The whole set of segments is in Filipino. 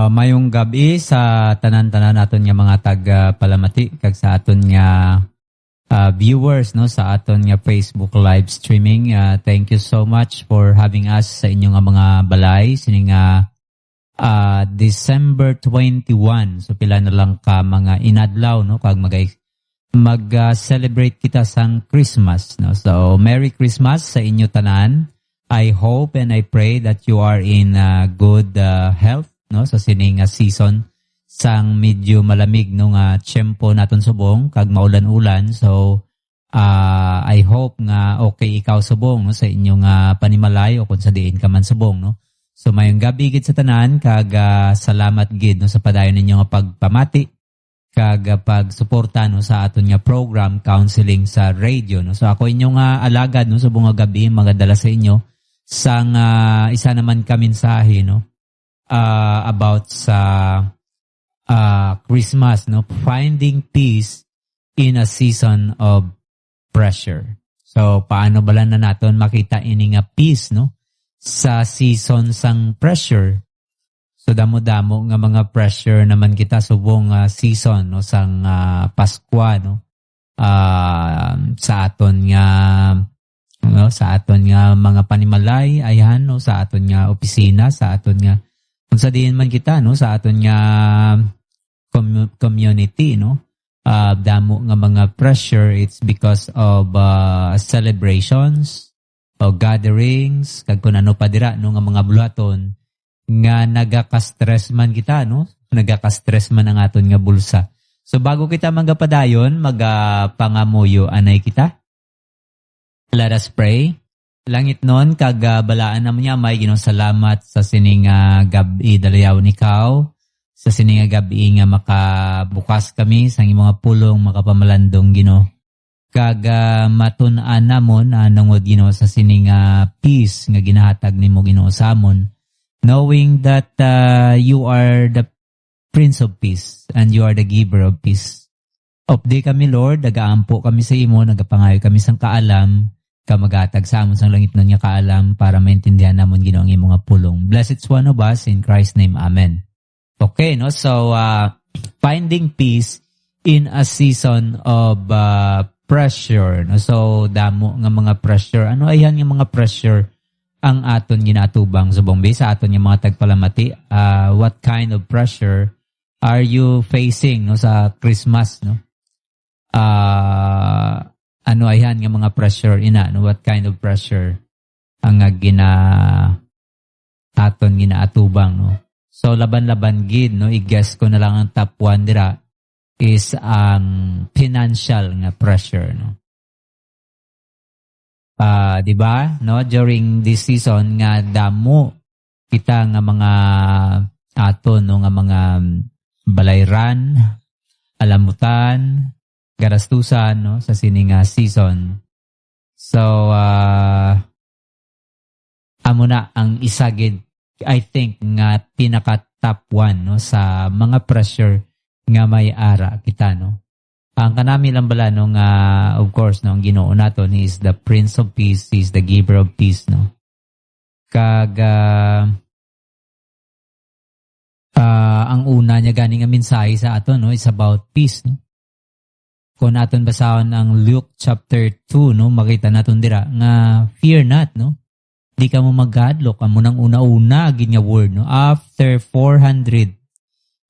Mayong gabi sa tanan-tanan naton nga mga taga-palamati kag sa aton nga viewers no sa aton nga Facebook live streaming. Thank you so much for having us sa inyong nga mga balay sini nga December 21. So pila na lang ka mga inadlaw no kag mag-celebrate kita sang Christmas no. So Merry Christmas sa inyo tanan. I hope and I pray that you are in good health no sa sining season sang medyo malamig no nga tiyempo naton subong kag maulan-ulan. So I hope nga okay ikaw subong no sa inyong panimalay o kung sa diin ka man subong no. So mayong gabi gid sa tanan kag salamat gid no sa padayon ninyo nga pagpamati kag pagsuporta no sa aton nga program counseling sa radio no. So ako inyong alagad no subong nga gabi magadala sa inyo sang isa naman ka mensahe no. About sa Christmas, no? Finding peace in a season of pressure. So, paano bala na naton makita ini nga peace, no? Sa season sang pressure. So, damo-damo nga mga pressure naman kita subong season, no? Sang Paskwa, no? Sa aton nga no? Sa aton nga mga panimalay, ayan, no? Sa aton nga opisina, sa aton nga kung sa diin man kita no sa aton nga community no damo nga mga pressure. It's because of celebrations o gatherings kag kun ano pa dira no nga mga bulaton nga nagaka-stress man kita no nagaka-stress man ang aton nga bulsa. So bago kita magapadayon pangamuyo anay kita. Let us pray. Langit nun, kag balaan naman niya, may salamat sa sining gabi dalayaw ni Kao, sa sining gabi nga makabukas kami sa mga pulong makapamalandong Gino. Kag matunaan namon nangod Gino sa sining peace nga ginahatag nimo Gino sa amon, knowing that you are the Prince of Peace and you are the giver of peace. Update kami Lord, nagaampo kami sa imo, nagapangayo kami sang kaalam, kamagatag sa amon sang langit nun nga kaalam para maintindihan namon Ginoo ang imong pulong. Blessed one of us in Christ's name. Amen. Okay, no? So, finding peace in a season of pressure. No? So, damo nga mga pressure. Ano ayan nga mga pressure ang aton ginatubang subong sa aton nga mga tagpalamati? What kind of pressure are you facing no sa Christmas, no? Ano ayan nga mga pressure ina no what kind of pressure ang aton ginaatubang no. So laban-laban gid no i-guess ko na lang ang top 1 dira is ang financial nga pressure no. Di ba no during this season nga damo kita nga mga aton no nga mga balayran, alamutan, garastusan no sa sining season. So amo na ang isagid I think nga pinaka top 1 no sa mga pressure nga may ara kita no. Ang kanami lang bala no nga of course no ang Ginoo naton is the Prince of Peace, is the giver of peace no. Kag ang una niya gani nga mensahe sa aton no is about peace no. Kung naton basahon ang Luke chapter 2, no, makita naton dira nga fear not, no? Di ka mo maghadlok, amo nang una-una gid nga word, no? After 400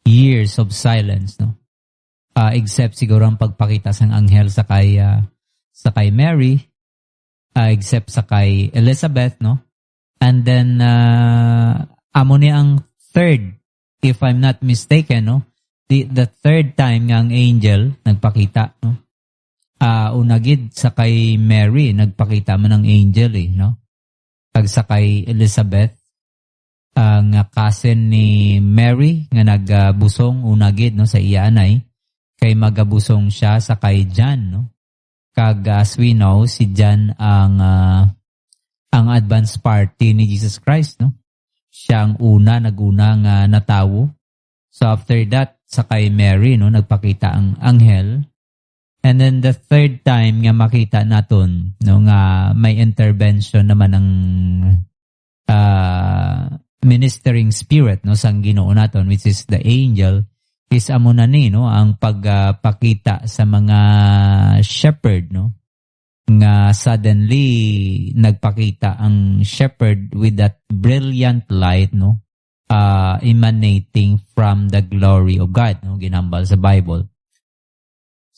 years of silence, no? Except siguro ang pagpakita sang anghel sa kay Mary, except sa kay Elizabeth, no? And then amo ni ang third, if I'm not mistaken, no? The third time nga ang angel nagpakita no. Una gid sa kay Mary nagpakita man ang angel no. Kag sa kay Elizabeth nga cousin ni Mary nga nagbusong una gid no sa iya anay kay magabusong siya sa kay John no. Kag as we know si John ang advance party ni Jesus Christ no. Siya ang naguna nga natawo. So after that sa kay Mary no nagpakita ang anghel. And then the third time nga makita naton no nga may intervention naman ng ministering spirit no sang Ginoo naton, which is the angel, is amo na ni no ang pagpakita sa mga shepherd no, nga suddenly nagpakita ang shepherd with that brilliant light no, emanating from the glory of God no, ginambal sa Bible.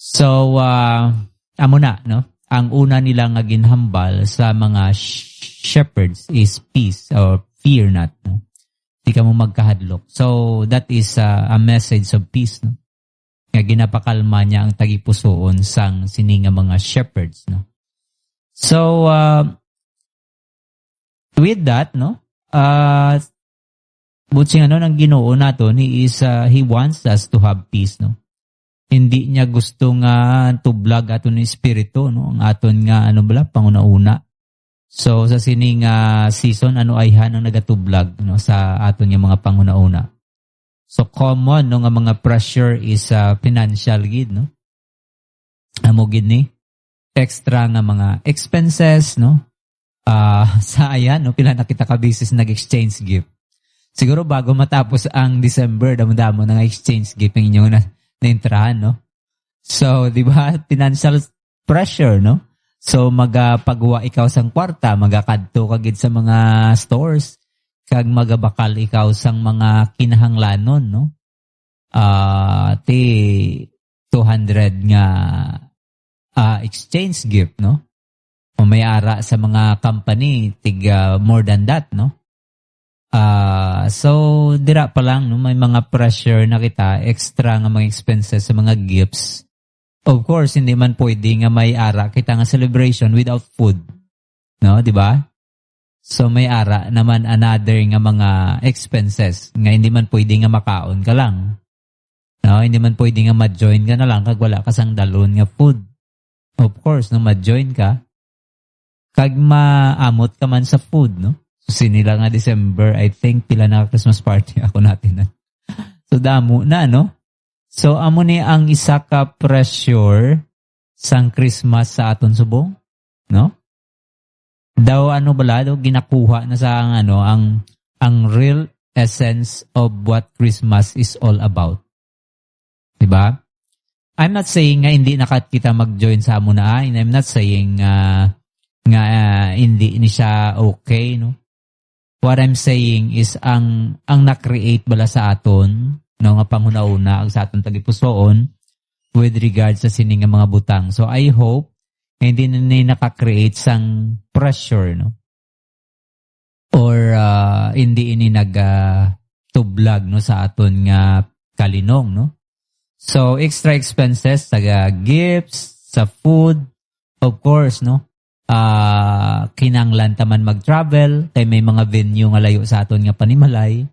So amo na no, ang una nila nga ginhambal sa mga shepherds is peace or fear not. No? Di ka mo magkahadlok. So, that is a message of peace. No? Nga ginapakalma niya ang tagipusoon sang sininga mga shepherds. No? So, with that, no, butsing ng Ginoo naton, he wants us to have peace. No? Hindi niya gusto nga tublag aton ng espiritu. No? Ang aton nga, panguna-una. So sa sining season ayhan ang nagatublag no sa aton nga mga panguna-una. So common no nga mga pressure is financial gid no. Amo gid ni extra nga mga expenses no. Sa ayan no pila na kita ka business nag-exchange gift. Siguro bago matapos ang December damo-damo nga exchange gift ang inyong naintrahan no. So di ba financial pressure no. So magapagawa ikaw sang kwarta, magakadto kagid sa mga stores, kag magabakal ikaw sang mga kinahanglanon, no? 200 nga exchange gift, no? O may ara sa mga company, more than that, no? So dira pa lang, no? May mga pressure na kita, extra nga mga expenses sa mga gifts. Of course, hindi man pwede nga may ara kita nga celebration without food. No, di ba? So may ara naman another nga mga expenses nga hindi man pwede nga makaon ka lang. No, hindi man pwede nga ma-join ka na lang kag wala ka sang dalon nga food. Of course, no ma-join ka kag maamot ka man sa food, no? So sinila nga December, I think pila na Christmas party ako natin. So damo na, no? So, amo ni ang isa ka pressure sang Christmas sa aton subong, no? Daw bala daw ginakuha na sa ang real essence of what Christmas is all about. Diba? I'm not saying nga hindi nakat kita mag-join sa amo na and I'm not saying hindi ni siya okay, no? What I'm saying is ang na-create bala sa aton no nga panguna-una ang sa aton tagipusoon with regards sa sining mga butang. So I hope hindi na naka-create sang pressure no or hindi ini tublag no sa aton nga kalinong no. So extra expenses sa gifts, sa food, of course no. Kinanglan taman mag-travel kay may mga venue nga layo sa aton nga panimalay.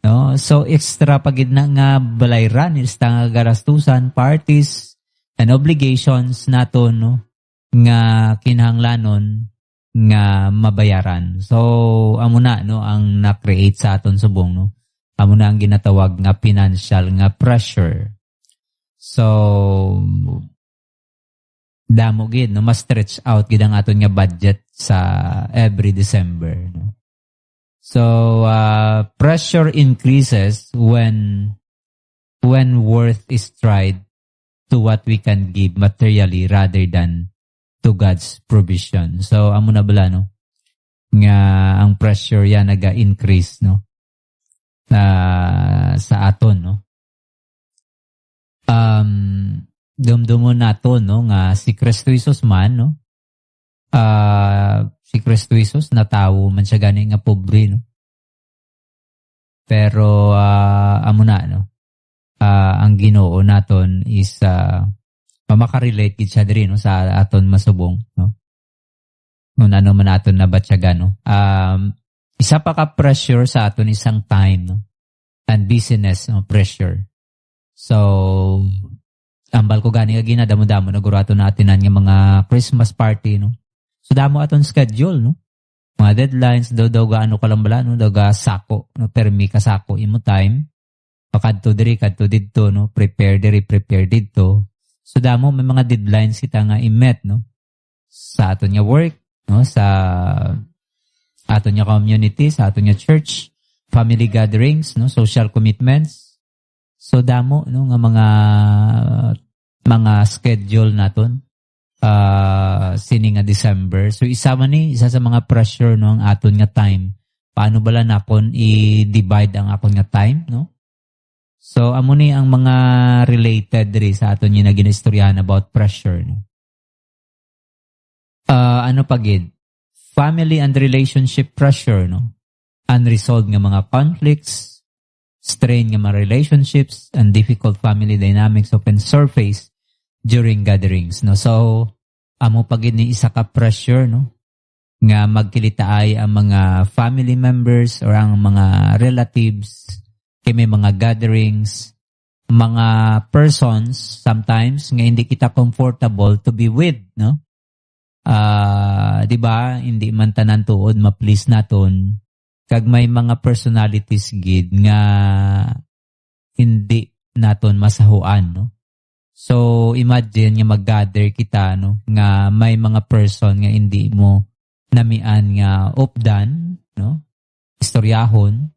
No, so extra pagid na nga balayran is nga garastusan, parties and obligations naton no nga kinahanglanon nga mabayaran. So amo na no ang na-create sa aton subong no. Amo na ang ginatawag nga financial nga pressure. So damo gid no ma-stretch out gid ang aton nga budget sa every December no. So pressure increases when worth is tied to what we can give materially rather than to God's provision. So amo na bala no nga ang pressure yan naga-increase no sa aton no. Dumdumon naton no nga si Kristo Jesus man no. Si Kristo Jesus na tao man siya gani nga pobre no. Pero amo na no. Ang Ginoo naton is makarelate gid siya diri no sa aton masubong no. Kung ano man aton na batyaga no. Isa pa ka pressure sa aton isang time no. And business no, pressure. So ambal ko gani nga ginadamo-damo na gurato natin nga mga Christmas party no. So damo aton schedule no. Mga deadlines daw gaano ka lang bala no, daw ga sako no, permi ka sako imo time. Pakadto diri kadto didto no, prepare diri prepare didto. So damo may mga deadlines kita nga i-met no. Sa aton nga work no, sa aton nga community, sa aton nga church family gatherings, no, social commitments. So damo no nga mga schedule naton sini nga December. So isa sa mga pressure no ang aton nga time. Paano bala napon i-divide ang akon nga time, no? So amo ni ang mga related diri sa aton nga ginistoryahan about pressure, no. Ano pagid? Family and relationship pressure, no? Unresolved nga mga conflicts, strain nga mga relationships, and difficult family dynamics often surface during gatherings, no? So, amo pagid ni isa ka pressure, no? Nga magkilitaay ang mga family members or ang mga relatives kay may mga gatherings, mga persons sometimes nga hindi kita comfortable to be with, no? Di ba? Hindi man tanan tuod ma-please naton. Kag may mga personalities gid nga hindi naton masahuan, no? So imagine nga mag-gather kita, no, nga may mga person nga hindi mo namian nga updan, no? Istoryahon.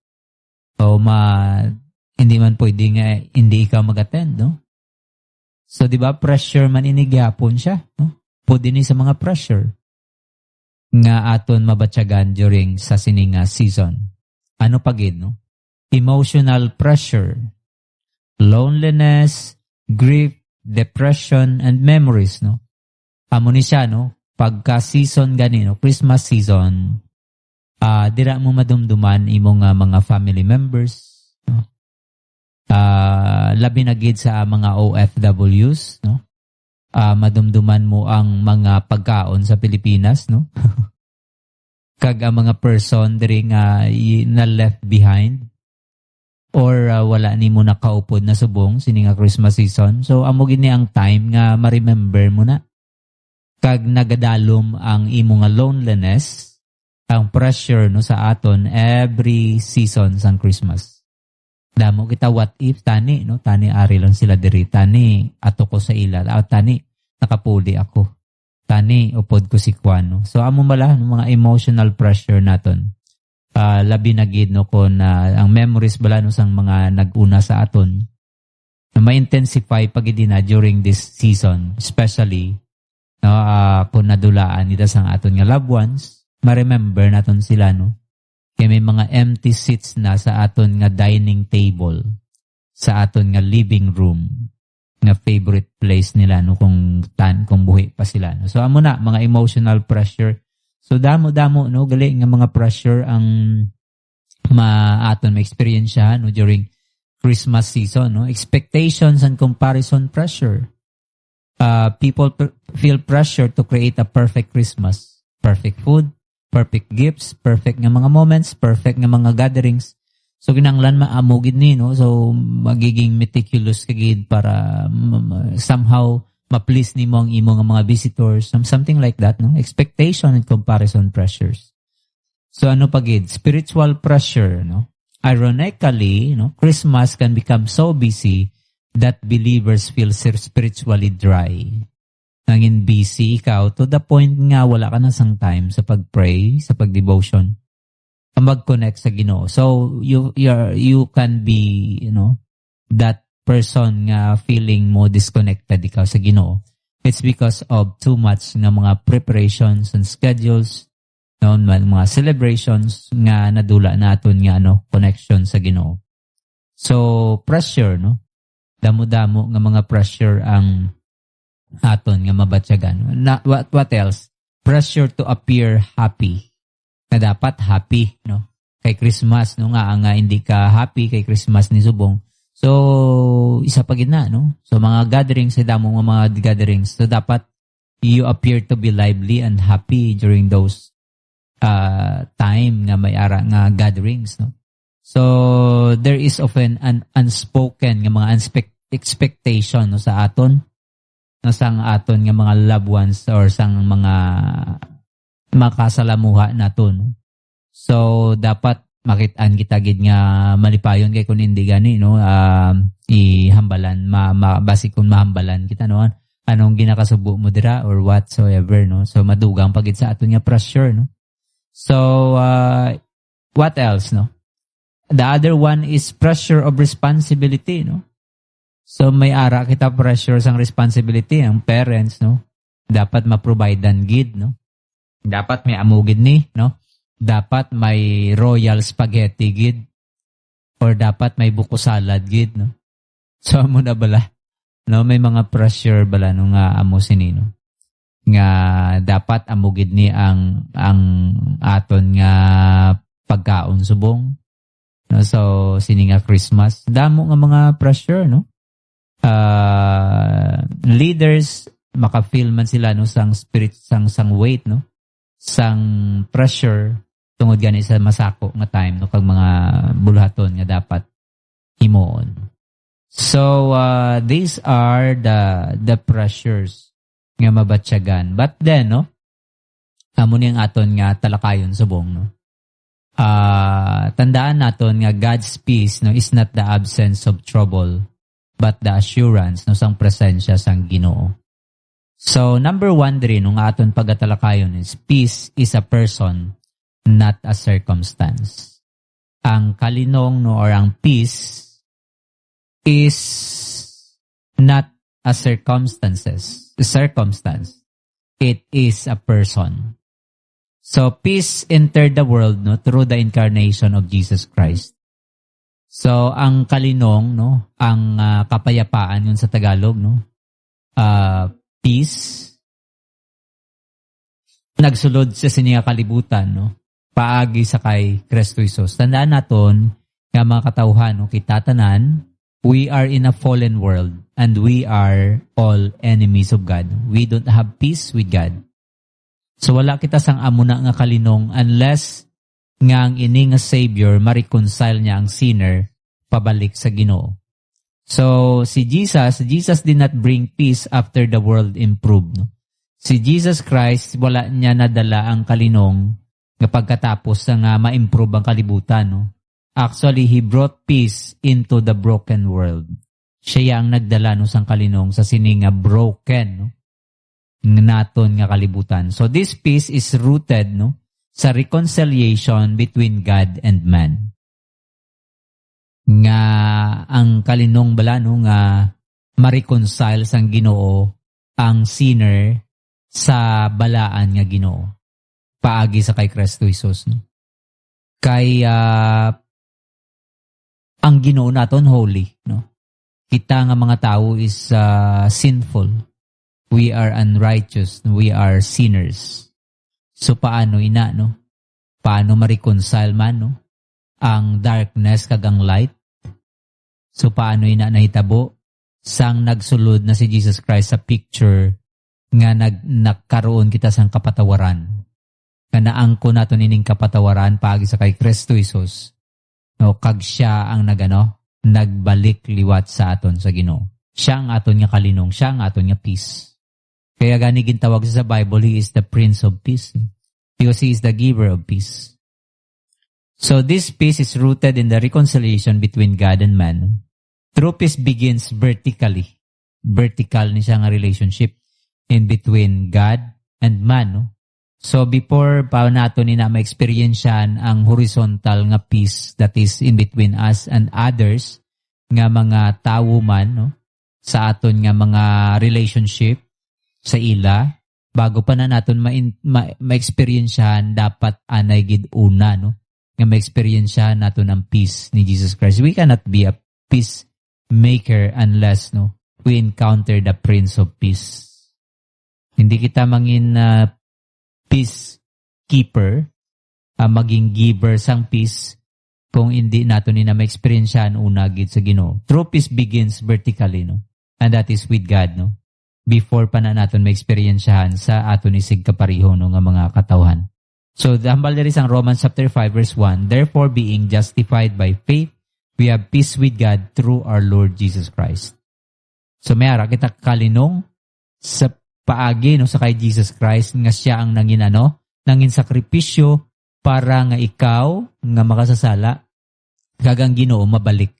So hindi man pwede nga hindi ikaw mag-attend, no? So di ba pressure man inigyapon siya, no? Pwede ni sa mga pressure nga aton mabatyagan during sa sining season. Ano pagid, no? Emotional pressure, loneliness, grief, depression, and memories, no? Amo ni siya, no? Pagka season gani, no? Christmas season, dira mo madumduman imong mga family members, no? Labi na gid sa mga OFWs, no? Madumduman mo ang mga pagkaon sa Pilipinas, no? Kag ang mga person diri nga na left behind or wala ni mo nakaupod na subong sini nga Christmas season. So amo gini ang time nga ma-remember mo na. Kag nagadalom ang imo nga loneliness, ang pressure no sa aton every season sang Christmas. Damo kita what if tani, no? Tani ari lang sila diri, tani ato ko sa ila, tani nakapuli ako, tani upod ko si Juan, no? So amo bala no, mga emotional pressure naton. Labi na gid no kon ang memories bala no sang mga naguna sa aton na ma-intensify pagid na during this season, especially no kung nadulaan nila sang aton nga loved ones, ma-remember naton sila, no? Kaya may mga empty seats na sa aton nga dining table, sa aton nga living room, nga favorite place nila, no, kung buhi pa sila, no. So amo na mga emotional pressure. So damo-damo, no, gali nga mga pressure ang aton ma-experience no during Christmas season, no. Expectations and comparison pressure. People feel pressure to create a perfect Christmas, perfect food, perfect gifts, perfect nga mga moments, perfect nga mga gatherings. So kinanglan maamugid ni, no? So magiging meticulous kagid para somehow ma-please ni mo ang imo nga mga visitors, something like that, no? Expectation and comparison pressures. So ano pagid? Spiritual pressure, no? Ironically, no, Christmas can become so busy that believers feel spiritually dry. Nangin busy ikaw to the point nga wala ka na sang time sa pag-pray, sa pag-devotion, mag-connect sa Ginoo. So you can be, you know, that person nga feeling mo disconnected ikaw sa Ginoo. It's because of too much nga mga preparations and schedules, no, mga celebrations nga nadula naton nga connection sa Ginoo. So pressure, no? Damo-damo nga mga pressure ang aton nga mabatyagan. What else? Pressure to appear happy. Na dapat happy, no? Kay Christmas, no, nga hindi ka happy kay Christmas ni subong. So isa pa gid na, no? So mga gatherings, damo nga mga gatherings. So dapat you appear to be lively and happy during those time nga may ara nga gatherings, no? So there is often an unspoken nga mga expectation, no, sa aton, no, sang aton nga mga loved ones or sang mga makasalamuha naton, no? So dapat makitaan kita gid nga malipayon kay kun hindi gani, no, ihambalan basi kun mahambalan kita, no, anong ginakasubo mo dira or whatsoever, no. So madugang pagid sa aton nga pressure, no. So what else, no? The other one is pressure of responsibility, no? So may ara kita pressure sang responsibility ang parents, no? Dapat ma-providean gid, no? Dapat may amugid ni, no? Dapat may royal spaghetti gid or dapat may buko salad gid, no? So amo na bala, no? May mga pressure bala no nga amo sinino. Nga dapat amugid ni ang aton nga pagkaon subong. No? So sini nga Christmas, damo nga mga pressure, no? Leaders maka-feel man sila no sang spirit sang weight, no? Sang pressure tungod gani sa masako nga time no kag mga bulhaton nga dapat himuon. So these are the pressures nga mabatyagan. But then no, amo ni ang aton nga talakayon subong, no. Tandaan naton nga God's peace no is not the absence of trouble but the assurance no sang presensya sang Ginoo. So number 1 diri no nga aton pagatalakayon is peace is a person, not a circumstance. Ang kalinong no or ang peace is not a circumstance. It is a person. So peace entered the world no through the incarnation of Jesus Christ. So ang kalinong no, ang kapayapaan yun sa Tagalog no. Peace nagsulod sa sininga kalibutan no. Paagi sa kay Kristo Jesus. Tandaan naton nga mga katawhan no kitatanan, we are in a fallen world and we are all enemies of God. We don't have peace with God. So wala kita sang amo na nga kalinong unless nga ang ini nga Savior ma-reconcile niya ang sinner pabalik sa Ginoo. So si Jesus did not bring peace after the world improved. No? Si Jesus Christ wala niya nadala ang kalinong nga pagkatapos nga ma-improve ang kalibutan. No? Actually, He brought peace into the broken world. Siya ang nagdala no sang kalinong sa sininga broken no naton nga kalibutan. So this peace is rooted no sa reconciliation between God and man. Nga ang kalinong bala no nga ma-reconcile sang Ginoo ang sinner sa balaan nga Ginoo. Paagi sa kay Kristo Jesus no. Kay ang Ginoo naton holy no. Kita nga mga tao is sinful. We are unrighteous. We are sinners. So paano ina no? Paano ma-reconcile man no? Ang darkness kag ang light? So paano ina nahitabo? Sang nagsulod na si Jesus Christ sa picture nga nagkaroon kita sang kapatawaran. Nga naangko naton ining kapatawaran paagi sa kay Kristo Jesus. No, kag siya ang nagbalik liwat sa aton sa Ginoo. Siya ang aton nga kalinong, siya ang aton nga peace. Kaya gani gintawag sa Bible, He is the Prince of Peace. Because He is the giver of peace. So this peace is rooted in the reconciliation between God and man. True peace begins vertically. Vertical ni siya nga relationship in between God and man. No? So before pa nato ni na ma-experiensyan ang horizontal nga peace that is in between us and others nga mga tawo man no? Sa aton nga mga relationship sa ila, bago pa na naton ma-experiensyahan dapat anay gid una no? Nga ma-experiensyahan naton ang peace ni Jesus Christ. We cannot be a peacemaker unless no we encounter the Prince of Peace. Hindi kita mangin peacekeeper, maging giver sang peace kung hindi nato ni na ma-experiensyahan una gid sa Ginoo. True peace begins vertically no. And that is with God no. Before pa na naton ma-experiensyahan sa aton isig kapariho no nga mga katawhan. So dahambal diri sang Romans chapter 5 verse 1, therefore being justified by faith, we have peace with God through our Lord Jesus Christ. So may ara kita kalinong sa paagi no sa kay Jesus Christ nga siya ang nangin sakripisyo para nga ikaw nga makasasala kagang Ginoo mabalik.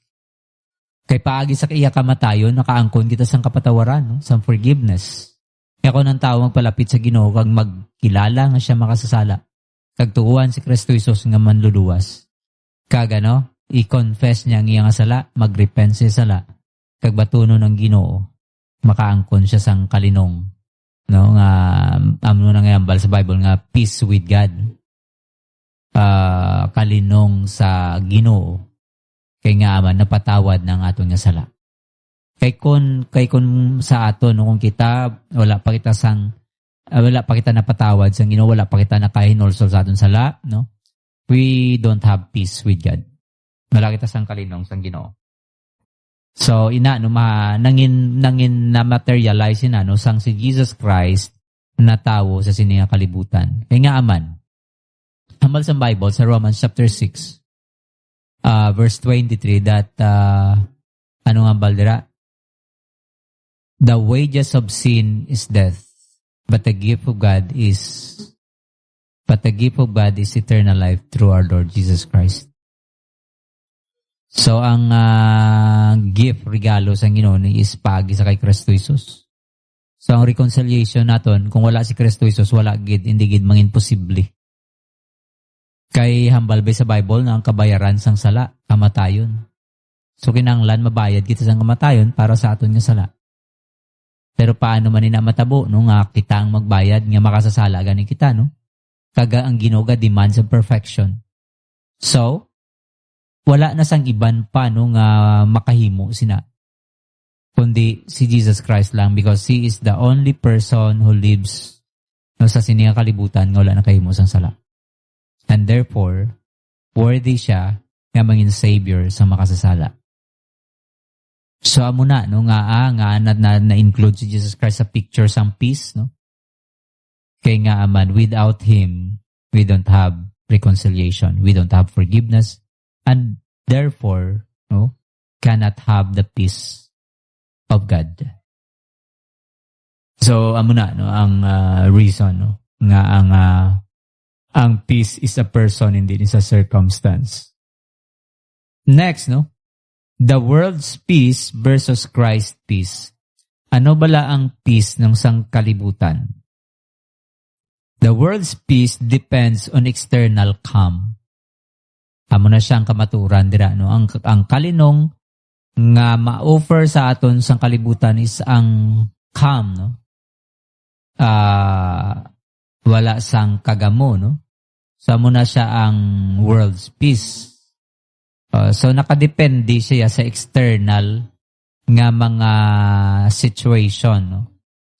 Kay paagi sa iya kamatayon, nakaangkon kita sang kapatawaran, no? Sang forgiveness. Kaya kung ng tao magpalapit sa Ginoo, kag magkilala nga siya makasasala, kag tuuan si Kristo Jesus nga manluluwas. Kag i-confess niya ang iyang sala, mag-repent siya sala, kag batuno ng Ginoo, makaangkon siya sang kalinong. No, nga amno na ngayambal sa Bible nga peace with God. Kalinong sa Ginoo. Kay nga aman napatawad ng aton nga sala. Kay kun sa aton kung kita wala pa kita napatawad sa Ginoo, wala pa kita nakahinulsol sa aton sala, no? We don't have peace with God. Wala kita sang kalinong sang Ginoo. So ina no nangin na materialize ina no sang si Jesus Christ na tawo sa sininga kalibutan. Kay nga aman ambal sa Bible sa Romans chapter 6 verse 23 that ano nga baldira? The wages of sin is death, but the gift of God is eternal life through our Lord Jesus Christ. So, ang gift, regalo sa Ginoo is pagi sa kay Kristo Jesus. So, ang reconciliation naton, kung wala si Kristo Jesus, wala gid, hindi gid mangin posible. Kay hambal ba sa Bible na ang kabayaran sang sala, kamatayon. So, kinanglan mabayad kita sang kamatayon para sa aton nga sala. Pero paano man ina matabo, no, nga kita ang magbayad, nga makasasala ganin kita, no? Kaga ang Ginoo demands of perfection. So, wala na sang iban pa no nga makahimo sina kundi si Jesus Christ lang, because He is the only person who lives no sa sininga kalibutan nga wala na kahimo sang sala. And therefore, worthy siya nga mangin Savior sa makasasala. So amo na no nga na-include si Jesus Christ sa picture sang peace, no? Kay nga aman, without Him, we don't have reconciliation, we don't have forgiveness, and therefore, no, cannot have the peace of God. So, amo na, no, ang reason, no, nga ang peace is a person, hindi is a circumstance. Next, no, the world's peace versus Christ's peace. Ano bala ang peace ng sangkalibutan? The world's peace depends on external calm. Amo na siyang kamaturan dira, no? Ang kalinong nga ma-offer sa aton sang kalibutan is ang calm, no? Wala sang kagamo, no? So amo na siya ang world's peace. So nakadepende siya sa external nga mga situation, no?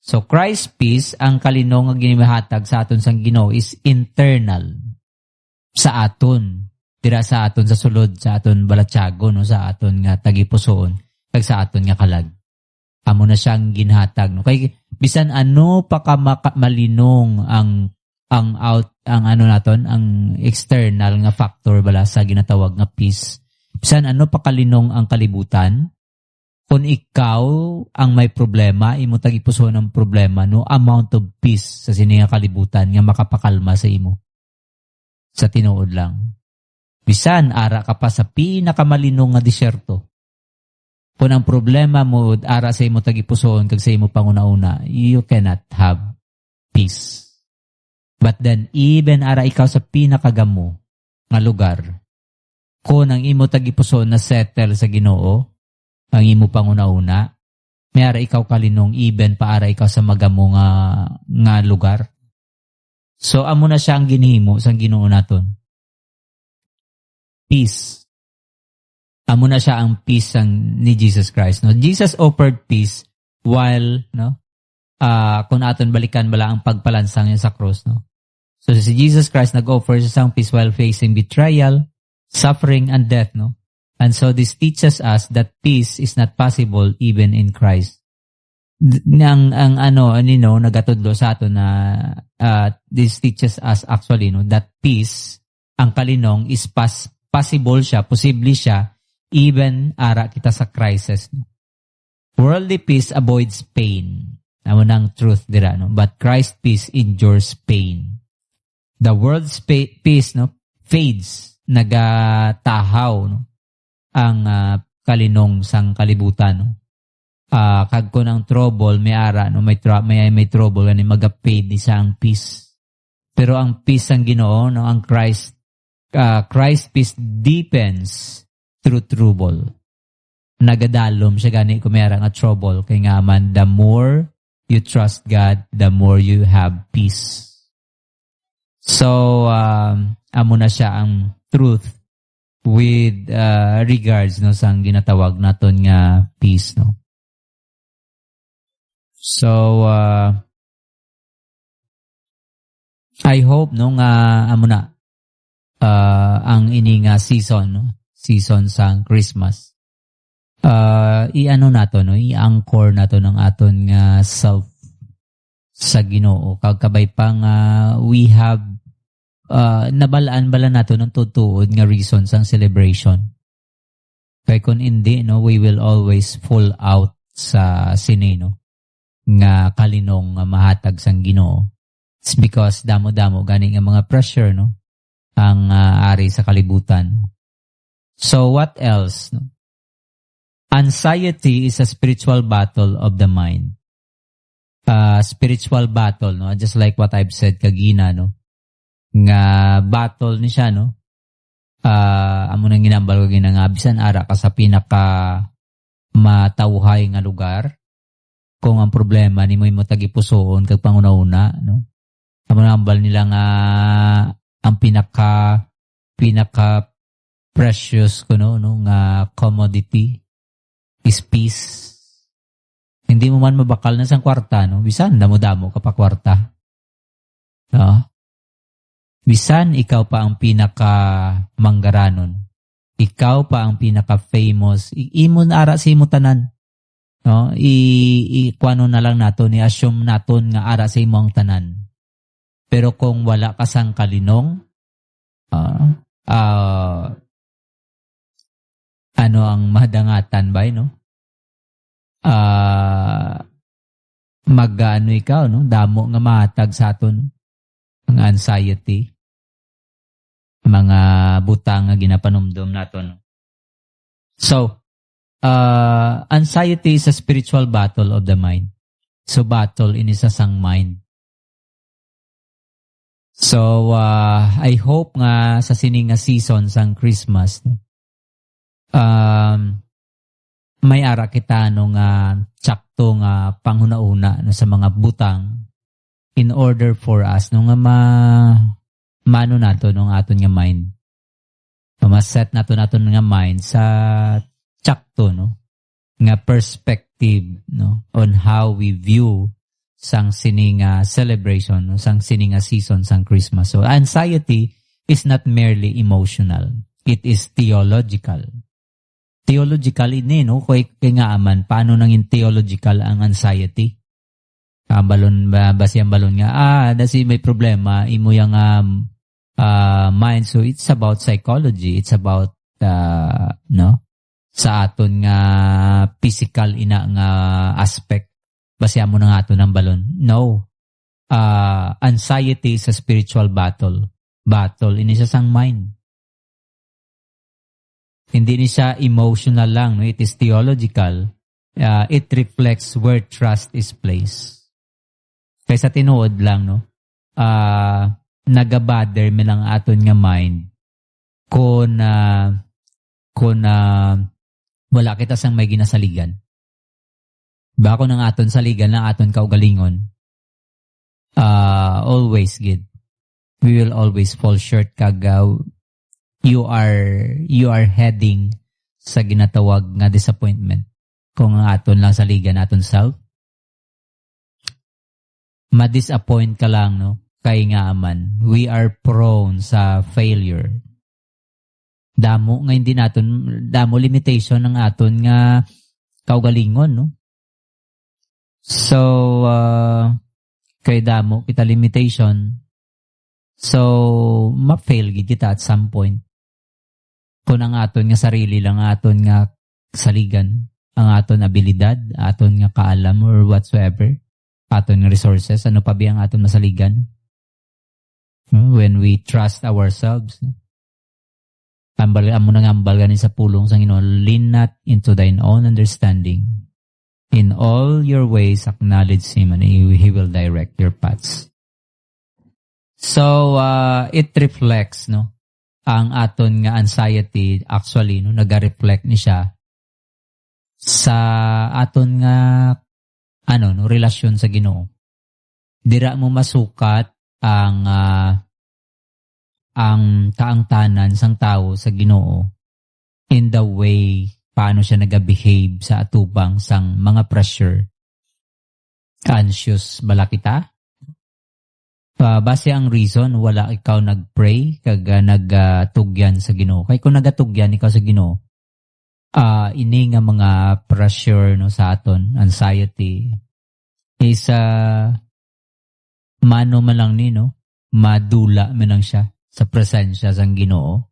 So Christ's peace, ang kalinong nga ginihatag sa aton sang Ginoo is internal sa aton. Dira sa aton sa sulod, sa aton balatyago, no, sa aton nga tagipusoon, kag sa aton nga kalag. Amo na siyang ginhatag, no. Kay bisan ano pa ka malinong ang ano naton, ang external nga factor bala sa ginatawag nga peace. Bisan ano pa kalinong ang kalibutan, kung ikaw ang may problema, imo tagipusoon ang problema, no, amount of peace sa sininga kalibutan nga makapakalma sa imo. Sa tinuod lang. Bisan, ara ka pa sa pinakamalinong nga disyerto. Kung ang problema mo, ara sa imo tagipusoon, kag sa imo panguna-una, you cannot have peace. But then, even ara ikaw sa pinakagamo nga lugar, kung ang imo tagipusoon na settle sa Ginoo, ang imo panguna-una, may ara ikaw kalinong, even pa ara ikaw sa magamo nga lugar. So, amo na siya ang ginhimo sa Ginoo naton. Peace. Amo na siya ang peace ni Jesus Christ. No? Jesus offered peace while, no, kung aton balikan bala ang pagpalansang niya sa cross. No? So si Jesus Christ nag-offer siya sang peace while facing betrayal, suffering, and death. No? And so this teaches us that peace is not possible even in Christ. Ang nagatudlo sa aton na this teaches us actually, no, that peace, ang kalinong is possible siya, posible siya, even ara kita sa crisis. No? Worldly peace avoids pain. Amo nang truth dira, no? But Christ's peace endures pain. The world's peace, no, fades, nagatahaw, no? Ang kalinong sang kalibutan. No? Kag kun ang trouble, may ara, no? may trouble, gani mag-fade di sa ang peace. Pero ang peace ang Ginoo, no, ang Christ's peace deepens through trouble. Nagadalom siya gani kumera nga trouble. Kaya nga man, the more you trust God, the more you have peace. So, amo na siya ang truth with regards no sang ginatawag naton nga peace, no. So, I hope no nga amo na ang ini nga season, no, season sang Christmas. I-ano nato, no, i-anchor nato ng aton nga self sa Ginoo. Kagkabay pa nga we have nabalaan nato ng tutuod nga reason sang celebration. Kaya kung hindi, no, we will always fall out sa sinino nga kalinong nga mahatag sang Ginoo. It's because damo-damo gani nga mga pressure, no, ang ari sa kalibutan. So what else, no? Anxiety is a spiritual battle of the mind. Spiritual battle, no? Just like what I've said kagina, no? Nga battle ni siya, no? Amo nang ginambal ko nga bisan ara ka sa pinaka matawhay nga lugar. Kung ang problema ni mo tagipusoon kag panguna-una, no? Amo nambal nila nga ang pinaka precious kuno, no, nga commodity is peace. Hindi mo man mabakal na sang kwarta, no? Bisan, damo-damo ka pa kwarta. No? Bisan, ikaw pa ang pinaka-manggaranon. Ikaw pa ang pinaka-famous. Imo na ara sa imo tanan. No? Kuano na lang nato, i-assume naton nga ara sa imo ang tanan. Pero kung wala ka sang kalinong, ano ang madangatan ba, no? Mag-ano ikaw, no? Damo nga matag sa aton, no? Ang anxiety, mga butang nga ginapanumdum nato, no? So, anxiety is a spiritual battle of the mind. So, battle in isa sang mind. So, I hope nga sa sining nga season sang Christmas, no? May ara kita no nga tsakto nga panghuna-una no, sa mga butang in order for us no nga mano nato no nga aton nga mind. Ma-set nato nga mind sa tsakto no nga perspective no on how we view sang sining celebration no, sang sining season sang Christmas. So anxiety is not merely emotional. It is theological. Theological ini, no? Kaya nga aman, paano nanging theological ang anxiety? Balon ba siyang balon nga, dasi may problema, imo yung mind. So it's about psychology. It's about, no? Sa aton nga physical ina nga aspect. Basya mo na nga aton ng balon. No. Anxiety is a spiritual battle. Battle, ini siya sang mind. Hindi ni siya emotional lang, no? It is theological. It reflects where trust is placed. Kaya sa tinuod lang, no? Nagabader mi lang aton nga mind kung wala kita sang may ginasaligan. Bako nang aton saligan lang aton kaugalingon. Always good. We will always fall short kagaw. You are heading sa ginatawag nga disappointment. Kung aton lang saligan aton self, ma-disappoint ka lang, no? Kay nga aman, we are prone sa failure. Damo nga hindi naton, damo limitation ng aton nga kaugalingon, no? So, kay damo kita limitation, so ma-fail gid kita at some point. Kung ang aton nga sarili lang, aton nga saligan, ang aton abilidad, aton nga kaalam or whatsoever, aton nga resources, ano pa ba ang aton masaligan? When we trust ourselves, ambal ganin sa pulong sa Ginoo, lean not into thine own understanding. In all your ways acknowledge Him and He will direct your paths. So, it reflects, no? ang aton nga anxiety actually no naga-reflect ni siya sa aton nga no relasyon sa Ginoo. Dira mo masukat ang kaangtanan sang tao sa Ginoo in the way paano siya naga-behave sa atubang sang mga pressure. Anxious bala kita? Base ang reason, wala ikaw nag-pray kag nagtugyan sa Ginoo. Kay kung nagatugyan ikaw sa Ginoo, ini nga mga pressure no sa aton, anxiety, is mano man lang ni no, madula man lang siya sa presensya sang Ginoo.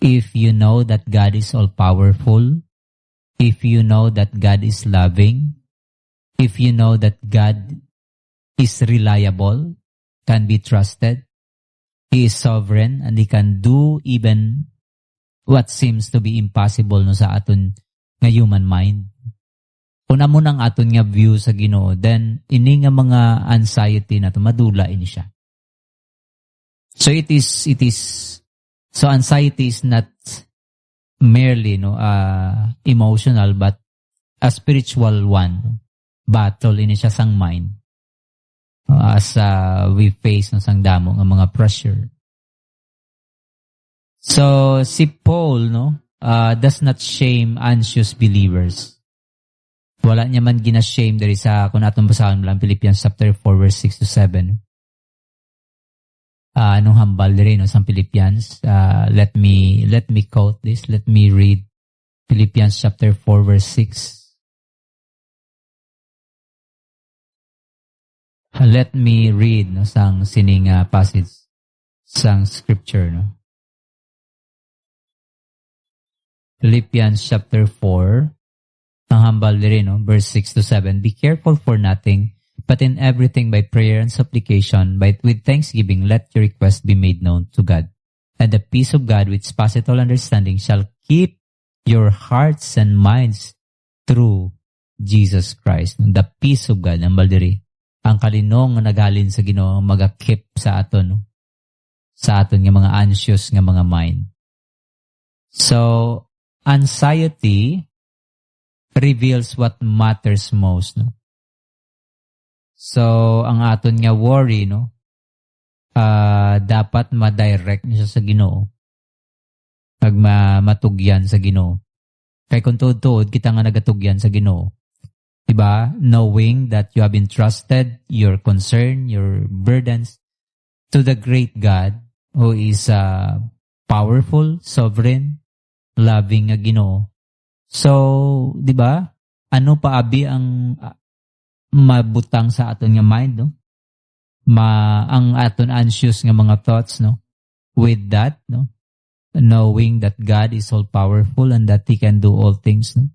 If you know that God is all-powerful, if you know that God is loving, if you know that God is reliable, can be trusted, He is sovereign, and He can do even what seems to be impossible no sa aton nga human mind. Kung amo nang aton nga view sa Ginoo, then ini nga mga anxiety nato madula ini siya. So so anxiety is not merely no emotional but a spiritual one. Battle ini siya sang mind. As we face no sang damo nga mga pressure. So si Paul no does not shame anxious believers. Wala niya man gina-shame diri sa kung atong basahan lang Philippians chapter 4 verse 6 to 7. Anong hambal diri no sa Philippians? Let me quote this. Let me read Philippians chapter 4 verse 6. Let me read no sang sining passage sang scripture no. Philippians chapter 4 ang hambal diri no verse 6 to 7. Be careful for nothing, but in everything by prayer and supplication, with thanksgiving let your request be made known to God. And the peace of God which passeth all understanding shall keep your hearts and minds through Jesus Christ. The peace of God hambal diri. Ang kalinong nga naghalin sa Ginoo maga-keep sa aton no? Sa aton nga mga anxious nga mga mind. So anxiety reveals what matters most no. So ang aton nga worry no dapat ma-direct niya sa Ginoo. Pag matugyan sa Ginoo. Kay kung tuod kita nga nagatugyan sa Ginoo. Diba? Knowing that you have entrusted your concern, your burdens to the great God who is powerful, sovereign, loving nga Ginoo. So, diba? Ano pa abi ang mabutang sa aton nga mind, no? Ang aton anxious nga mga thoughts, no? With that, no? Knowing that God is all powerful and that He can do all things, no?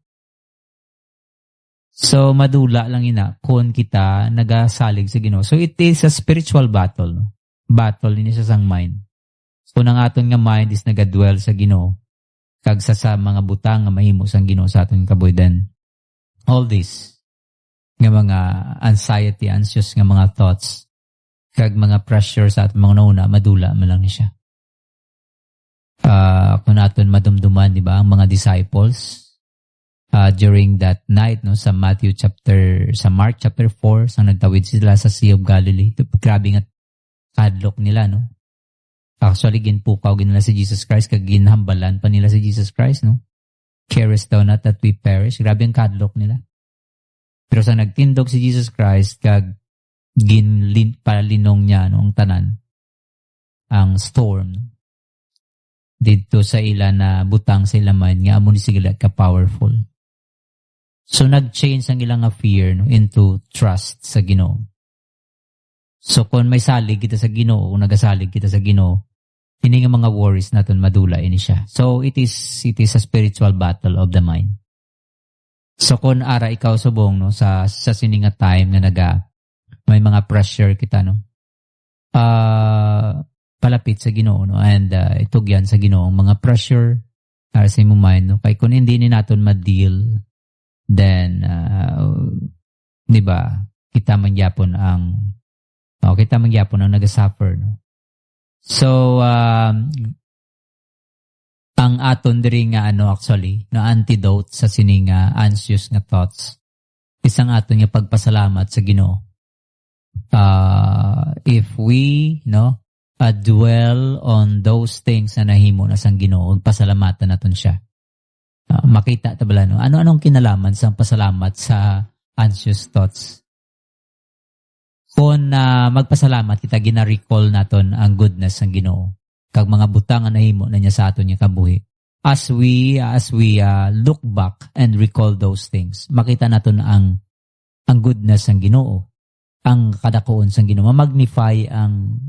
So, madula lang ina kung kita nagasalig sa Ginoo. So, it is a spiritual battle. No? Battle ini sa sang mind. So, kung ang aton nga mind is nagadwell sa Ginoo, kag sa mga butang nga mahimo sang Ginoo sa aton kabuhi, then all this nga mga anxiety, anxious nga mga thoughts, kag mga pressure sa aton mga nauna, madula man lang ni siya. Kung aton madumduman, di ba, ang mga disciples, during that night no sa Mark chapter 4 sang nagtawid sila sa Sea of Galilee. Grabe nga kadlok nila no. Actually ginpukaw nila si Jesus Christ kag ginhambalan pa nila si Jesus Christ no. Carest thou not that we perish? Grabe ang kadlok nila. Pero sa nagtindog si Jesus Christ kag palinong niya no ang tanan ang storm no? Dito sa ila na butang sa ilaman nga amo ni sila ka powerful. So nag-change ang ilang fear no, into trust sa Ginoo. So kung may salig kita sa Ginoo, kung nagasalig kita sa Ginoo, hindi nga mga worries natin madula ini siya. So it is a spiritual battle of the mind. So kung ara ikaw subong no sa sininga time nga may mga pressure kita no. Palapit sa Ginoo no and itugyan sa Ginoo ang mga pressure para sa imong mind no. Kay kung hindi ni naton ma-deal, then di ba kita mangyapon ang nagasuffer no. So ang aton diri nga actually na antidote sa sining anxious nga thoughts isang aton nga pagpasalamat sa Ginoo. If we dwell on those things na nahimo na sang Ginoo, pasalamatan naton siya. Makita ta bala ano-anong kinalaman sa pasalamat sa anxious thoughts. Kung magpasalamat kita, gina-recall naton ang goodness ng Ginoo kag mga butang nga nahimo na niya sa aton nga kabuhi. As we look back and recall those things, makita naton ang goodness ng Ginoo, ang kadakoon sang Ginoo, magnify ang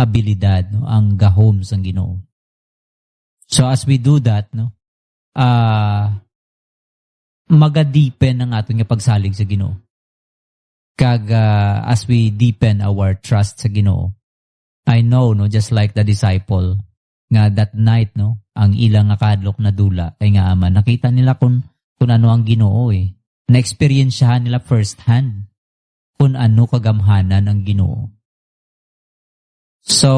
abilidad, ang gahom sang Ginoo. So as we do that, maga-deepen ang aton nga pagsalig sa Ginoo. Kag as we deepen our trust sa Ginoo, I know just like the disciple nga that night ang ilang nga kadlok na dula kay nga ama, nakita nila kung ano ang Ginoo na-experiensyahan nila first hand kung ano kagamhanan ng Ginoo. So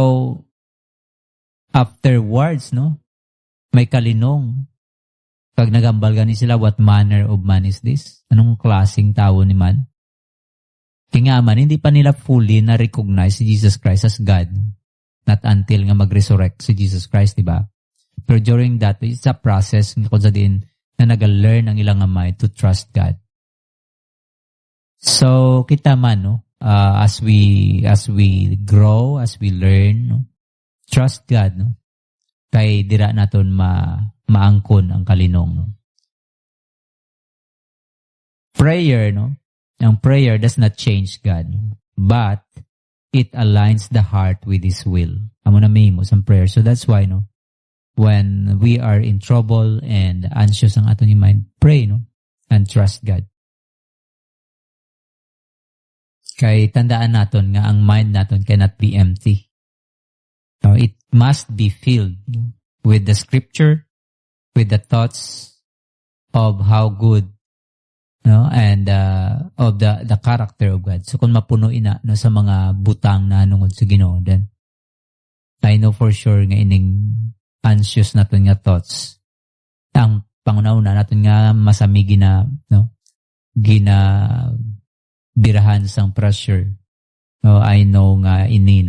afterwards may kalinong kag nagambal gani sila, what manner of man is this? Anong klaseng tao ni man? Kaya man, hindi pa nila fully na-recognize si Jesus Christ as God. Not until nga mag-resurrect si Jesus Christ, diba? Pero during that, it's a process kung sa din na nag-learn ang ilang amay to trust God. So, kita man, as we grow, as we learn, trust God, kay dira naton maangkon ang kalinong. Prayer, ang prayer does not change God, but it aligns the heart with His will. Amo na mimo sa prayer. So that's why, when we are in trouble and anxious ang aton mind, pray, and trust God. Kay tandaan naton nga ang mind naton cannot be empty. It must be filled with the scripture, with the thoughts of how good and of the character of God. So kung mapunuin na sa mga butang na nungod sa Ginoo, then I know for sure nga ining anxious naton nga thoughts, ang pangunauna naton nga masami gina birahan sang pressure. I know nga ini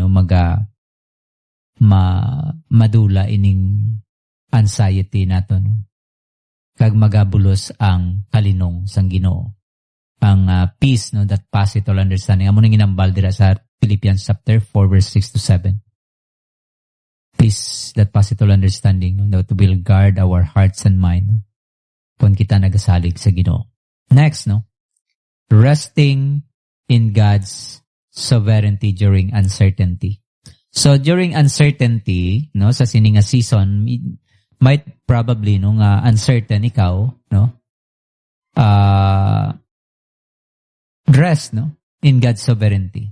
madula ining anxiety naton. Kag magabulos ang kalinong sang Ginoo. Ang peace that passeth all understanding. Amo nang ginambal dira sa Philippians chapter 4 verse 6 to 7. Peace that passeth all understanding, that will guard our hearts and mind kung kita nagasalig sa Ginoo. Next, resting in God's sovereignty during uncertainty. So during uncertainty, sa sininga season, might probably uncertain ikaw, rest in God's sovereignty.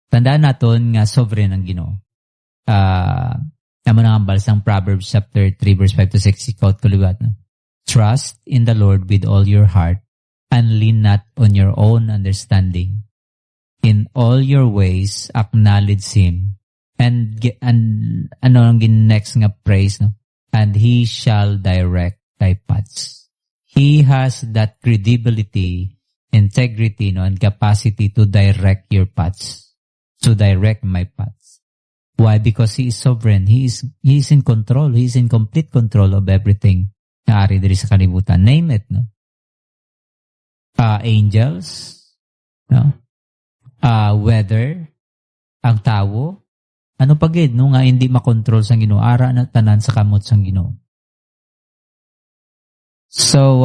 Tandaan naton nga sovereign ang Ginoo. Amo na ang balsang Proverbs chapter 3 verse 5 to 6 quote ko liwat. Trust in the Lord with all your heart and lean not on your own understanding. In all your ways acknowledge Him and ano ang next nga praise and He shall direct thy paths. He has that credibility, integrity, and capacity to direct your paths, to direct my paths. Why? Because He is sovereign. He is in control. He is in complete control of everything na ari diri sa kalibutan. Name it, angels, weather, ang tao, ano pagid nga hindi makontrol sang Ginoo, ara na tanan sa kamot sang Ginoo. So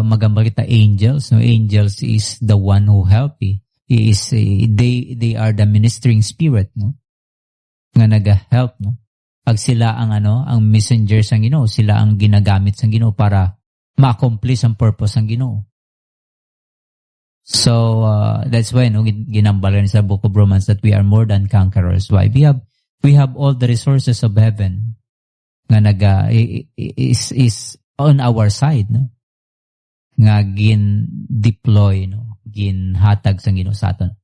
magambal kita angels, angels is the one who help they are the ministering spirit nga naga-help pag sila ang ang messenger sang Ginoo, sila ang ginagamit sang Ginoo para ma-accomplish ang purpose sang Ginoo. So that's why ginambalan sa Book of Romans that we are more than conquerors. Why? We have all the resources of heaven nga is on our side, nga gin-deploy, ginhatag sang Ginoo sa aton.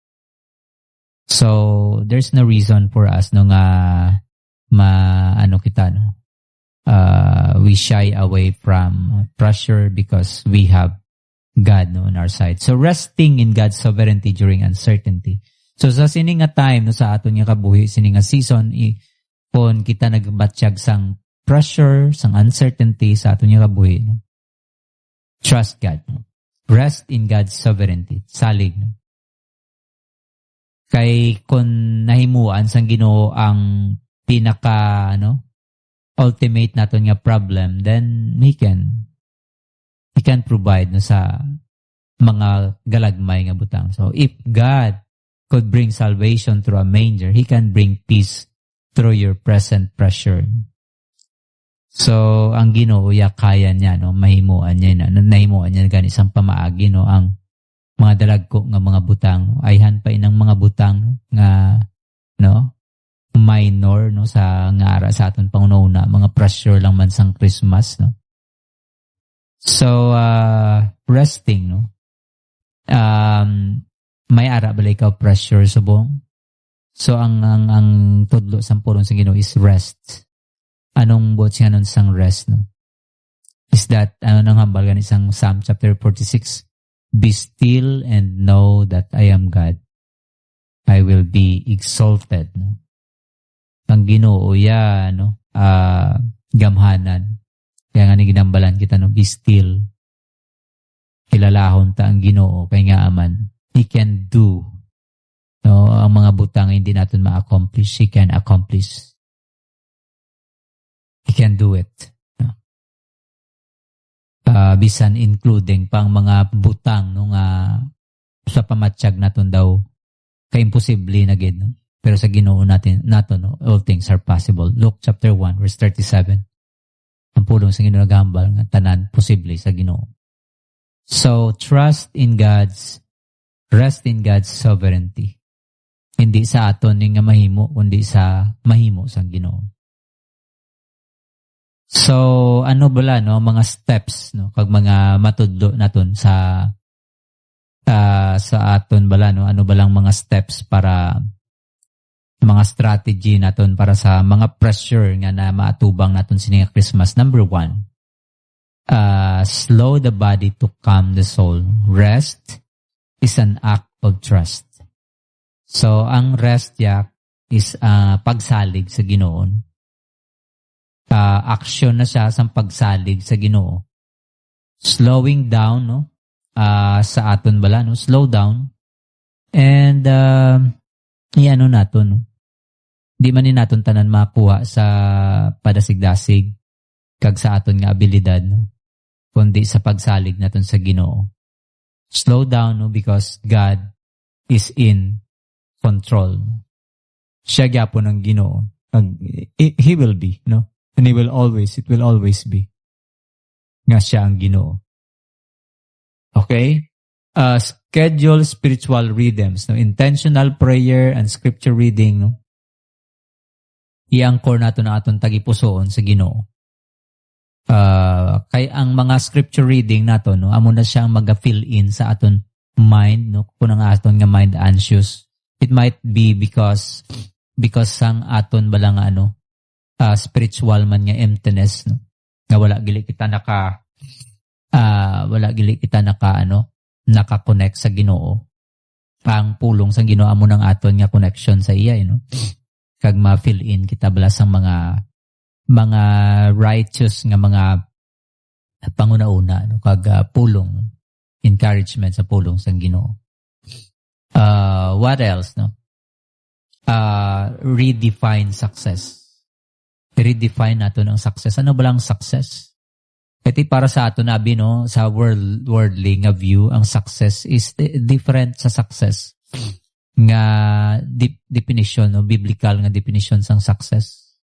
So there's no reason for us nga kita, no? We shy away from pressure because we have God, no, on our side. So resting in God's sovereignty during uncertainty. So sa sini nga time, no, sa aton nga kabuhi, sini nga season, kung kita nagbatsyag sang pressure, sang uncertainty sa aton nga kabuhi, no? Trust God, no? Rest in God's sovereignty. Salig, no? Kay kung nahimuan sang Ginoo ang pinaka, ultimate naton nga problem, then He can provide, no, sa mga galagmay nga butang. So if God could bring salvation through a manger, He can bring peace through your present pressure. So ang Ginoo ya kaya niya, no, mahimuan niya nahimuan niya gani sang pamaagi, no, ang mga dalagko nga mga butang, ayhan pa inang mga butang nga, no, minor, no, sa ngara sa aton pangununa, mga pressure lang man sang Christmas, no. So resting, no, may ara balay ka pressure subong. So ang tudlo sang pulong sa Ginoo is rest. Anong buot siya nun sang rest, no? Is that nang hambal gan isang Psalm chapter 46, be still and know that I am God. I will be exalted, no? Ang Ginoo ya, no, gamhanan. Kaya nga ni ginambalan kita, no, be still. Kilalahon ta ang Ginoo kay nga aman He can do, no, ang mga butang hindi natin ma-accomplish, He can accomplish. He can do it, no? Bisan including pang mga butang, no, nga sa pamatsyag naton daw ka-imposible na gid, no? Pero sa Ginoo nato, no, all things are possible. Luke chapter 1 verse 37. Ang pulong sa Ginoo nagahambal nga tanan posible sa Ginoo. So rest in God's sovereignty. Hindi sa aton nga mahimo kundi sa mahimo sang Ginoo. So ano bala, no, mga steps, no, kag mga matudlo naton sa aton bala, no, ano balang mga steps para mga strategy naton para sa mga pressure nga na maatubang naton sini nga Christmas. Number 1, slow the body to calm the soul. Rest is an act of trust. So ang rest is pagsalig sa Ginoo. Action na siya sa pagsalig sa Ginoo. Slowing down, no, sa aton bala, no, slow down and iano naton, no? Di man ni naton tanan makuha sa padasig-dasig kag sa aton nga abilidad, no, kundi sa pagsalig naton sa Ginoo. Slow down, no, because God is in control. Siya gyapon ang Ginoo. He will be, no, and it will always be nga siya ang Ginoo. Okay? Schedule spiritual rhythms, no, intentional prayer and scripture reading, no. I-anchor nato na aton tagipusoon sa Ginoo. Kay ang mga scripture reading nato, no, amo na siyang mag-fill in sa aton mind, no, kung ang aton nga mind anxious. It might be because sang aton bala nga spiritual man nga emptiness, no, nga wala gili kita naka-connect sa Ginoo. Ang pulong sa Ginoo amo nang aton nga connection sa iya, no. Kag ma-fill in kita bala sang mga righteous nga mga panguna-una, no, kag pulong, encouragement sa pulong sang Ginoo. What else, no? Redefine success. Redefine nato ng success. Ano ba lang success? Kasi para sa ato nabi, no, sa worldly nga view, ang success is different sa success nga definition, no, biblical nga definition sang success.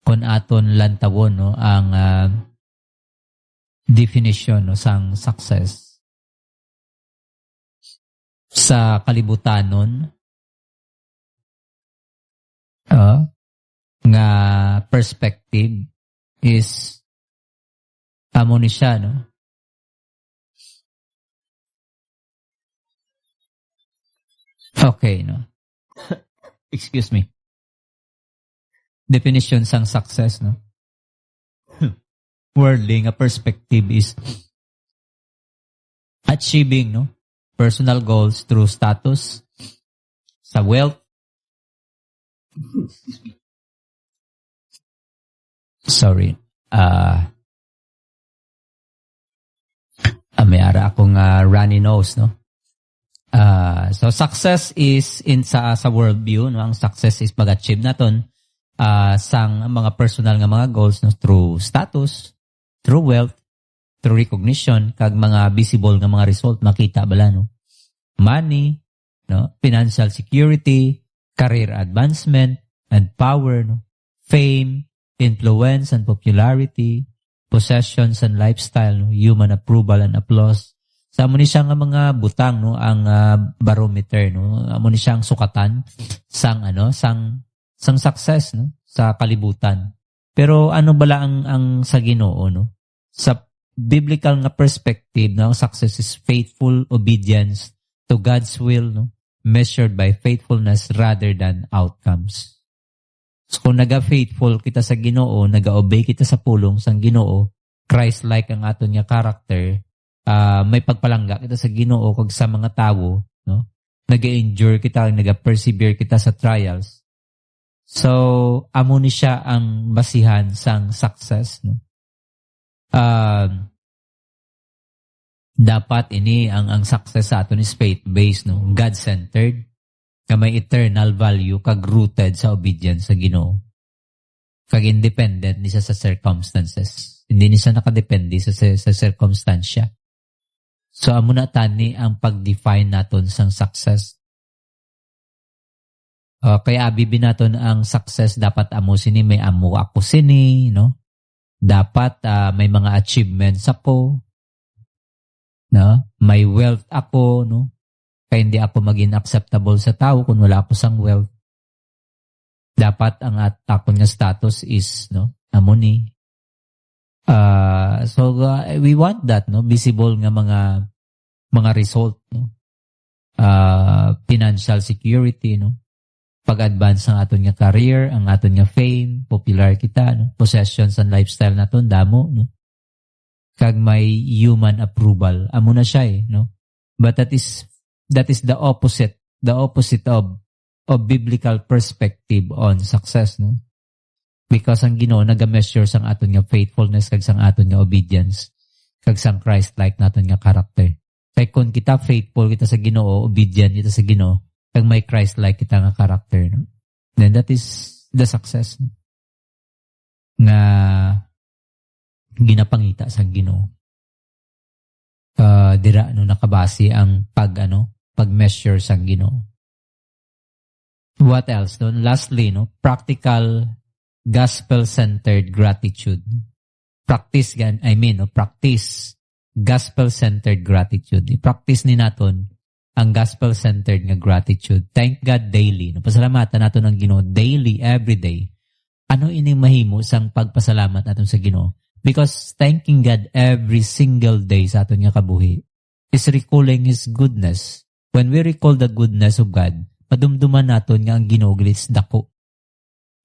Kung aton lantawon, no, ang definition, no, sang success sa kalibutanon, nga perspective is amo ni siya, no, okay, no. excuse me, definition sang success, no? Worldly nga perspective is achieving, no, personal goals through status, sa wealth, sorry, may ara akong runny nose, no? So success is sa worldview, no? Ang success is pag-achieve naton sang mga personal nga mga goals, no? Through status, through wealth, through recognition, kag mga visible nga mga result makita bala, no? Money, no? Financial security, career advancement and power, no? Fame, influence and popularity, possessions and lifestyle, no? Human approval and applause. Sa amo ni siya nga mga butang, no, ang barometer, no. Amo ni siyang sukatan sang success, no, sa kalibutan. Pero ano bala ang sa Ginoo, no? Sa biblical nga perspective, no, success is faithful obedience to God's will, no, measured by faithfulness rather than outcomes. So kung naga-faithful kita sa Ginoo, naga-obey kita sa pulong sang Ginoo, Christ-like ang aton nga character, may pagpalangga kita sa Ginoo kag sa mga tawo, no? Nag-endure kita, nag-persevere kita sa trials. So, amo ni siya ang basihan sang success, no? Dapat ini ang success sa aton is faith-based, no? God-centered, nga may eternal value kag rooted sa obedience sa Ginoo. Kag independent ni siya sa circumstances. Hindi ni siya nakadepende sa circumstansya. So, amo na tani ang pag-define naton sang success. Kaya abibin naton ang success dapat amo sini, may amo ako sini, no? Dapat may mga achievements ako, no? May wealth ako, no? Kaya hindi ako maging acceptable sa tao kung wala ako sang wealth. Dapat ang akon nga status is, no, amo ni. We want that, no, visible nga mga result, no. Financial security, no. Pag-advance ang aton nga career, ang aton nga fame, popular kita, no. Possessions and lifestyle naton damo, no. Kag may human approval, amo na siya, no. But that is the opposite of biblical perspective on success, no. Because ang Ginoo naga-measure sang aton nga faithfulness kag sang aton nga obedience kag sang Christ-like naton nga character. Kay kung kita faithful kita sa Ginoo, obedient kita sa Ginoo, kag may Christ-like kita nga character, no? Then that is the success, no? Nga ginapangita sa Ginoo. Dira no nakabase ang pag-measure sa Ginoo. What else? No? Lastly, no, practical gospel-centered gratitude. Practice gospel-centered gratitude. I-practice ni naton ang gospel-centered nga gratitude. Thank God daily. No? Pasalamatan naton ang Ginoo daily, every day. Ano ining mahimo sang pagpasalamat naton sa Ginoo? Because thanking God every single day sa aton nga kabuhi is recalling His goodness. When we recall the goodness of God, padumduman naton nga ang Ginoo is dako.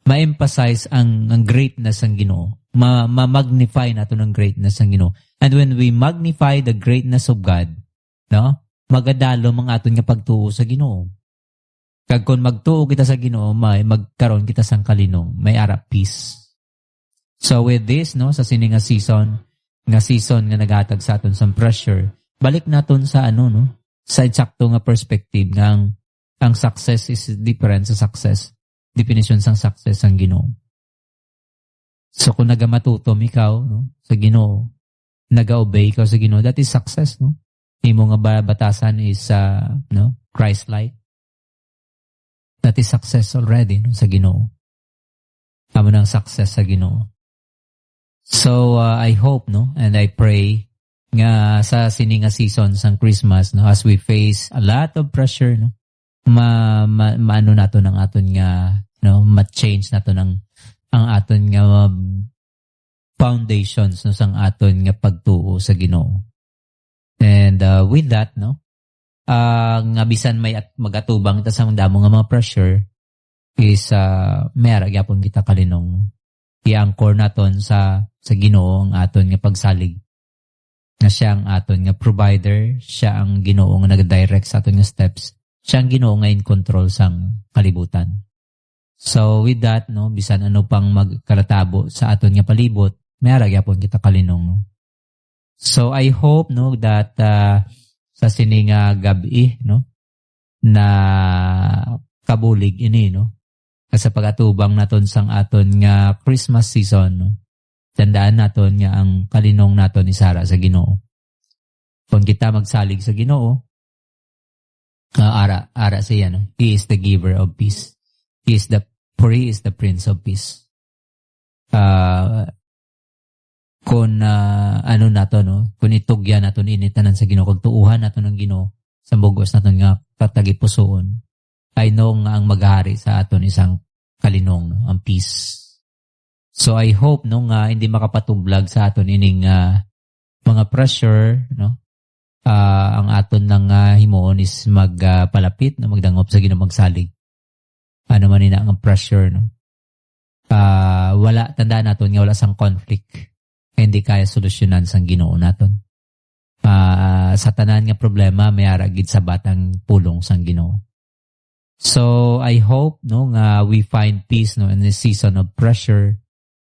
Ma-emphasize ang greatness ng Ginoo. Ma-magnify natin ang greatness ng Ginoo. And when we magnify the greatness of God, no, magadalo ang aton nga pagtuo sa Ginoo. Kag kung magtuo kita sa Ginoo, magkaroon kita sang kalinong, may ara peace. So with this, no, sa sini nga season nga naghatag sa aton sang pressure, balik naton sa sa eksakto nga perspective nga ang success is different sa success. Definition sang success ang Ginoo. So kung nagamatutom ikaw, no, sa Ginoo, naga-obey ikaw sa Ginoo, that is success, no? Imo nga batasan is no, Christ-like. That is success already, no, sa Ginoo. Amo nang success sa Ginoo. So I hope, no, and I pray nga sa sini nga season sang Christmas, no, as we face a lot of pressure, no, maano nato ng aton nga, no, ma-change nato ng ang aton nga foundations, no, sang aton nga pagtuo sa Ginoo. And with that, no, nga bisan may at magatubang ta sang damo nga mga pressure, is mera gyapon kita kalinong i-anchor naton sa Ginoo ang aton nga pagsalig. Nga siya ang aton nga provider, siya ang Ginoo nga nag-direct sa aton nga steps, siya ang Ginoo nga in control sang kalibutan. So with that, no, bisan ano pang magkalatabo sa aton nga palibot, mera gyapon kita kalinong. No? So I hope, no, that sa sining gabi, no, na kabulig ini, no, sa pagatubang naton sang aton nga Christmas season, no, tandaan naton nga ang kalinong naton ni Sara sa Ginoo. Kung kita magsalig sa Ginoo, ara siya, no? He is the giver of peace. He is the Prince of Peace. Kung ano nato, no? Kung itugyan naton initanan sa Ginoo, kung tuuhan naton ng Ginoo sa bugos naton nga katagipusoon, I know nga ang maghari sa aton isang kalinong, no? Ang peace. So I hope, no, nga hindi makapatublag sa aton ining mga pressure, no? Ang aton nang himuon is magpalapit, no, magdangop sa Ginoo, magsalig. Ano man ina ang pressure, no? Wala, tandaan naton nga wala sang conflict. Hindi kaya solusyonan sang Ginoo naton. Sa tanan nga problema may ara gid sa batang pulong sang Ginoo. So I hope, no, nga we find peace, no, in this season of pressure.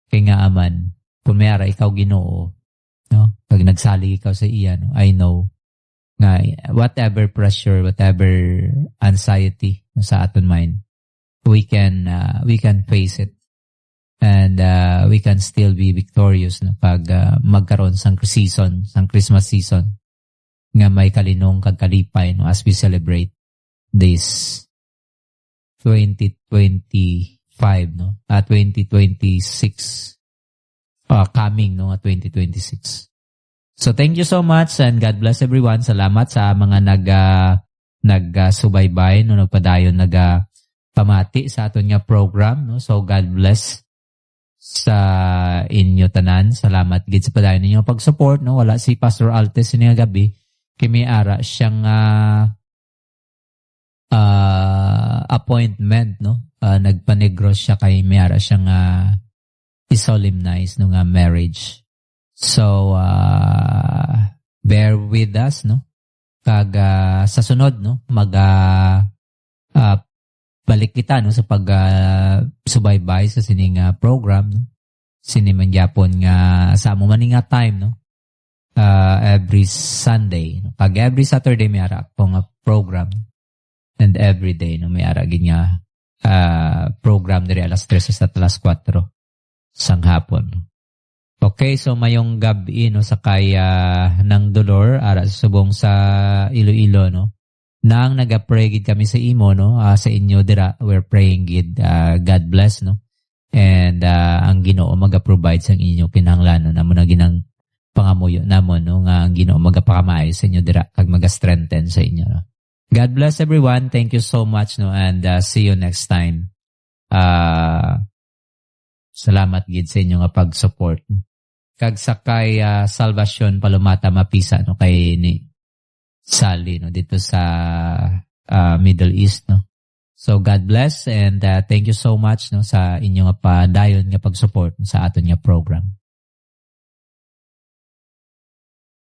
Kay nga aman, kung may ara ikaw Ginoo, no, pag nagsalig ikaw sa iya, no, I know nga whatever pressure, whatever anxiety, no, sa aton mind, we can face it, and we can still be victorious, no, pag magkaroon sang season, sang Christmas season, nga may kalinong kagkalipay, no, as we celebrate this 2025, no, 2026, coming, no, 2026. So thank you so much and God bless everyone. Salamat sa mga nagsubaybay, no, nagpadayon, pamati sa aton nga program, no. So God bless sa inyo tanan. Salamat gid sa padayon ninyo pag-support, no. Wala si Pastor Altes ni gabi, kimi ara siyang appointment, no. Nagpanegros siya kay Miara siyang i-solemnize no nga marriage. So bear with us, no. Kag sa sunod, no, balik kita, no, sa pag subaybay sa sining program, no. Siniman gyapon nga sa amo man nga time, no. Every Sunday, no. Kag every Saturday may ara akong program, and every day, no, may ara gid nga program diri alas 3 sa alas 4 sang hapon. Okay, so mayong gabi, no, sa kaya ng dolor ara subong sa Iloilo, no. Nang nagapray gid kami sa imo, no, sa inyo dira, we're praying gid, God bless, no. And ang Ginoo maga-provide sa inyo kinahanglanon namo na ginang pangamuyo namon, no, nga ang Ginoo magapakamaay sa inyo dira kag maga-strengthen sa inyo, no. God bless everyone. Thank you so much, no, and see you next time. Salamat gid sa inyo nga pag-support. Kag sakay salvation palumata mapisa, no, kay ni Sally, no, dito sa Middle East, no. So God bless and thank you so much, no, sa inyo nga padayon nga pag-support sa aton nga program.